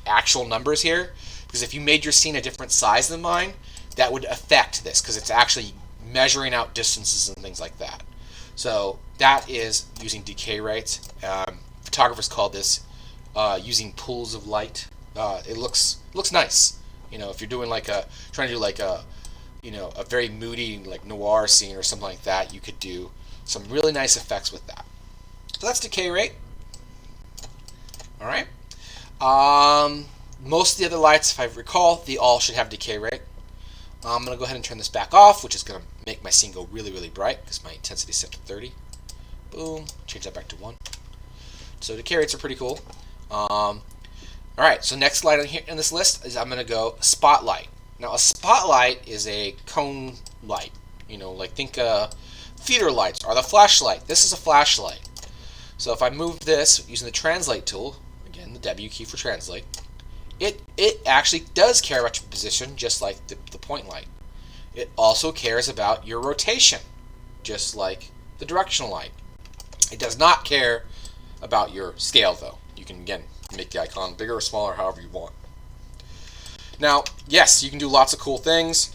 actual numbers here, because if you made your scene a different size than mine, that would affect this, because it's actually measuring out distances and things like that. So that is using decay rates. Photographers call this using pools of light. It looks nice. If you're doing trying to do a very moody noir scene or something like that, you could do some really nice effects with that. So that's decay rate. All right. Most of the other lights, if I recall, they all should have decay rate. I'm going to go ahead and turn this back off, which is going to make my scene go really, really bright because my intensity is set to 30. Boom. Change that back to 1. So decay rates are pretty cool. All right. So next light on here in this list is I'm going to go spotlight. Now a spotlight is a cone light. Think theater lights or the flashlight. This is a flashlight. So if I move this using the translate tool, again the W key for translate, it actually does care about your position just like the point light. It also cares about your rotation, just like the directional light. It does not care about your scale though. You can again make the icon bigger or smaller, however you want. Now, yes, you can do lots of cool things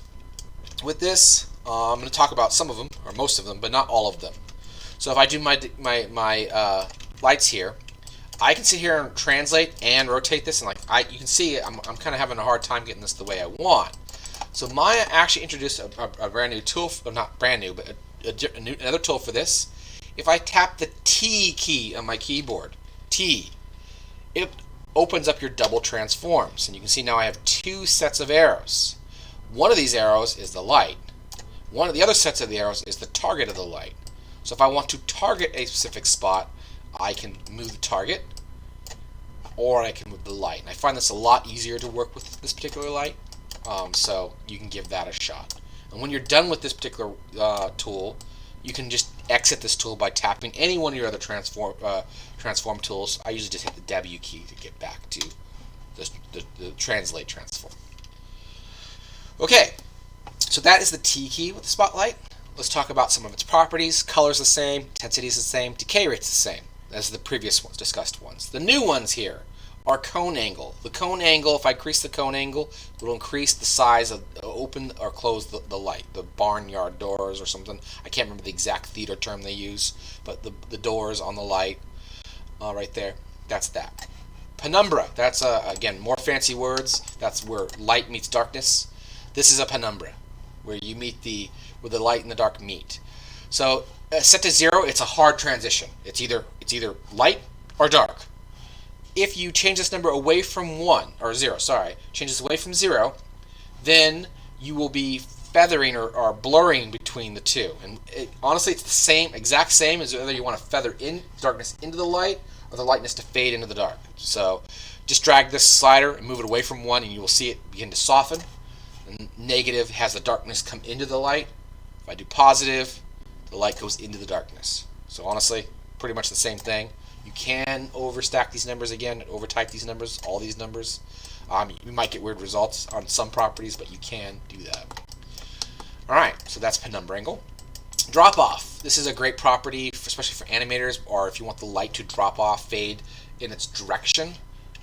with this. I'm going to talk about some of them, or most of them, but not all of them. So if I do my lights here, I can sit here and translate and rotate this, and you can see I'm kind of having a hard time getting this the way I want. So Maya actually introduced a brand new tool, not brand new, but another tool for this. If I tap the T key on my keyboard, T, it opens up your double transforms, and you can see now I have 2 sets of arrows. One of these arrows is the light. One of the other sets of the arrows is the target of the light. So if I want to target a specific spot, I can move the target, or I can move the light. And I find this a lot easier to work with this particular light, so you can give that a shot. And when you're done with this particular tool, you can just exit this tool by tapping any one of your other transform tools. I usually just hit the W key to get back to the translate transform. Okay, so that is the T key with the spotlight. Let's talk about some of its properties. Color's the same, intensity is the same, decay rate's the same as the previous ones, discussed ones. The new ones here are cone angle. The cone angle, if I increase the cone angle, it will increase the size of open or close the light, the barnyard doors or something. I can't remember the exact theater term they use, but the doors on the light right there, that's that. Penumbra, that's again more fancy words. That's where light meets darkness. This is a penumbra, where you meet where the light and the dark meet. So set to 0, it's a hard transition. It's either light or dark. If you change this number away from 0, change this away from 0, then you will be feathering or blurring between the two. And honestly, it's the same, exact same as whether you want to feather in darkness into the light or the lightness to fade into the dark. So just drag this slider and move it away from 1, and you will see it begin to soften. And negative has the darkness come into the light. If I do positive, the light goes into the darkness. So honestly, pretty much the same thing. You can overstack these numbers again, overtype these numbers, all these numbers. You might get weird results on some properties, but you can do that. Alright, so that's penumbra angle. Drop off. This is a great property, especially for animators, or if you want the light to drop off, fade in its direction.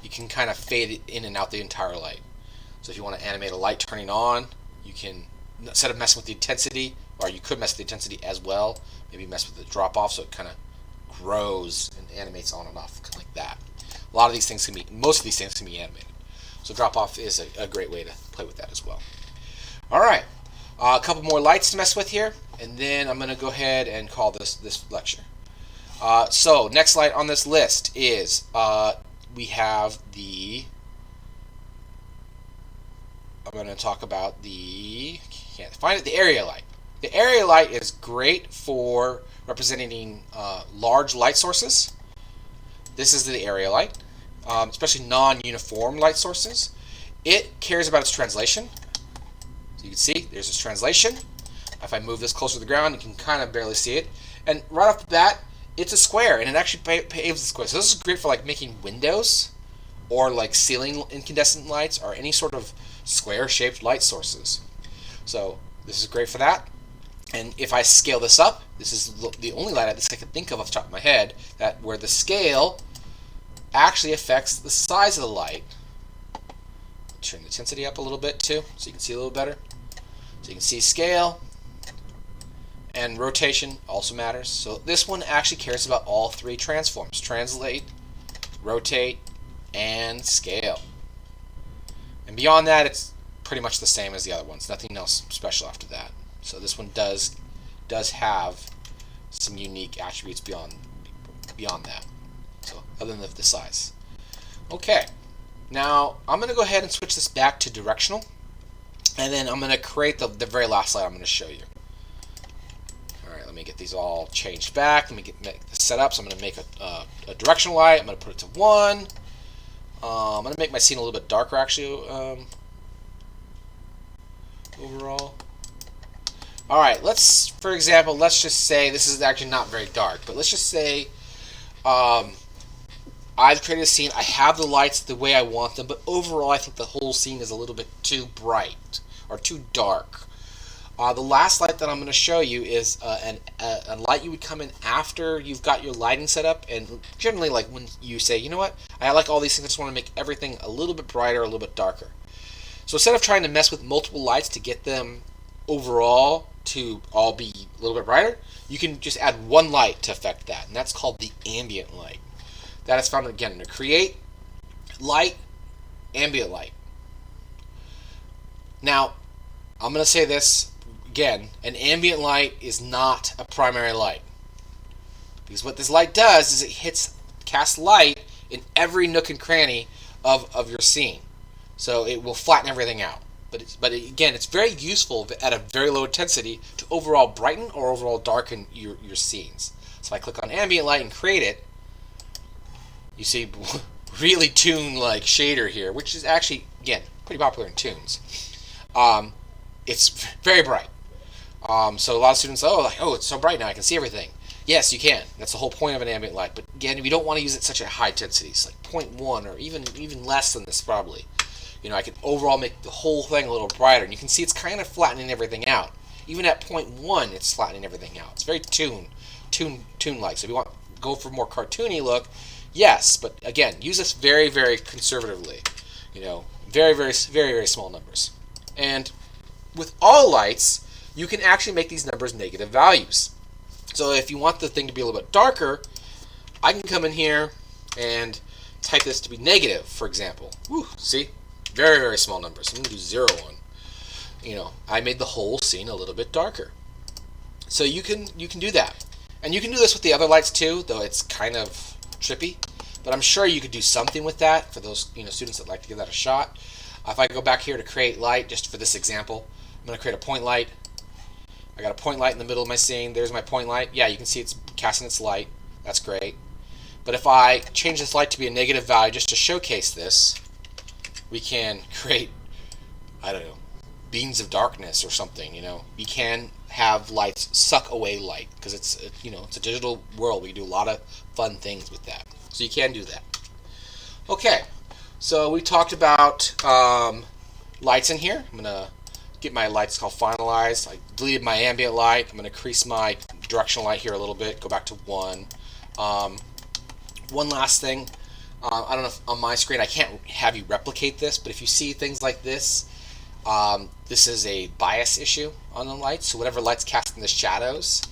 You can kind of fade it in and out the entire light. So if you want to animate a light turning on, you can, instead of messing with the intensity, or you could mess with the intensity as well, maybe mess with the drop off so it kind of grows and animates on and off, kind of like that. A lot of these things can be, most of these things can be animated. So drop off is a great way to play with that as well. Alright, a couple more lights to mess with here, and then I'm going to go ahead and call this lecture. So next light on this list is we have the, I'm going to talk about the, can't find it, the area light. The area light is great for representing large light sources. This is the area light, especially non-uniform light sources. It cares about its translation. So you can see there's its translation. If I move this closer to the ground, you can kind of barely see it. And right off the bat, it's a square, and it actually paves the square. So this is great for like making windows or like ceiling incandescent lights or any sort of square-shaped light sources. So this is great for that. And if I scale this up, this is the only light I can think of off the top of my head that where the scale actually affects the size of the light. Turn the intensity up a little bit too, so you can see a little better. So you can see scale and rotation also matters. So this one actually cares about all three transforms: translate, rotate, and scale. And beyond that, it's pretty much the same as the other ones. Nothing else special after that. So this one does have some unique attributes beyond that. So other than the size. Okay. Now I'm going to go ahead and switch this back to directional, and then I'm going to create the very last slide I'm going to show you. Alright, let me get these all changed back. Let me make this set up. So I'm going to make a directional light. I'm going to put it to 1. I'm going to make my scene a little bit darker actually overall. Alright, for example, let's just say, this is actually not very dark, but let's just say I've created a scene, I have the lights the way I want them, but overall I think the whole scene is a little bit too bright or too dark. The last light that I'm going to show you is a light you would come in after you've got your lighting set up, and generally like when you say, you know what, I like all these things, I just want to make everything a little bit brighter, a little bit darker. So instead of trying to mess with multiple lights to get them overall to all be a little bit brighter, you can just add one light to affect that, and that's called the ambient light. That is found again under Create, Light, Ambient Light. Now, I'm going to say this again, an ambient light is not a primary light. Because what this light does is it casts light in every nook and cranny of your scene. So it will flatten everything out. But again, it's very useful at a very low intensity to overall brighten or overall darken your scenes. So if I click on ambient light and create it, you see really toon-like shader here, which is actually, again, pretty popular in toons. It's very bright. So a lot of students, oh, it's so bright now, I can see everything. Yes, you can. That's the whole point of an ambient light. But again, we don't want to use it such a high intensity. It's like 0.1 or even less than this probably. I can overall make the whole thing a little brighter. And you can see it's kind of flattening everything out. Even at 0.1, it's flattening everything out. It's very toon-like. So if you want to go for a more cartoony look, yes, but again, use this very, very conservatively. Very, very, very, very small numbers. And with all lights, you can actually make these numbers negative values. So if you want the thing to be a little bit darker, I can come in here and type this to be negative, for example. Woo, see? Very, very small numbers. I'm going to do 0, 1. I made the whole scene a little bit darker. So you can do that. And you can do this with the other lights too, though it's kind of trippy. But I'm sure you could do something with that for those students that like to give that a shot. If I go back here to create light, just for this example, I'm going to create a point light. I got a point light in the middle of my scene. There's my point light. Yeah, you can see it's casting its light. That's great. But if I change this light to be a negative value just to showcase this, we can create, I don't know, beams of darkness or something. You can have lights suck away light because it's a digital world. We do a lot of fun things with that, so you can do that. Okay, so we talked about lights in here. I'm gonna get my lights called finalized. I deleted my ambient light. I'm gonna increase my directional light here a little bit. Go back to 1. One last thing. I don't know if on my screen I can't have you replicate this, but if you see things like this, this is a bias issue on the lights. So whatever light's cast in the shadows,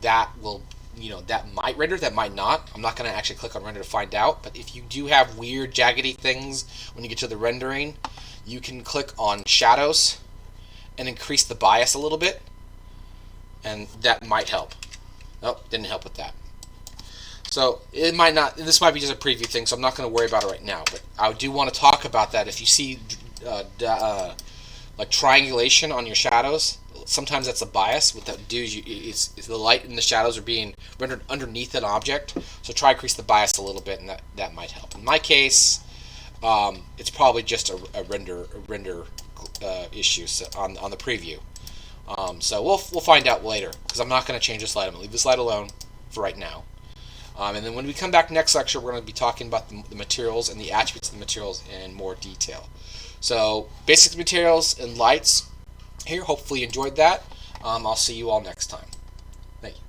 that will, that might render, that might not. I'm not going to actually click on render to find out, but if you do have weird jaggedy things when you get to the rendering, you can click on shadows and increase the bias a little bit, and that might help. Nope, didn't help with that. So it might not. This might be just a preview thing, so I'm not going to worry about it right now. But I do want to talk about that. If you see like triangulation on your shadows, sometimes that's a bias. What that do is it's the light and the shadows are being rendered underneath an object. So try to increase the bias a little bit, and that might help. In my case, it's probably just a render issue on the preview. So we'll find out later, because I'm not going to change this light. I'm going to leave this light alone for right now. And then when we come back next lecture, we're going to be talking about the materials and the attributes of the materials in more detail. So basic materials and lights here. Hopefully you enjoyed that. I'll see you all next time. Thank you.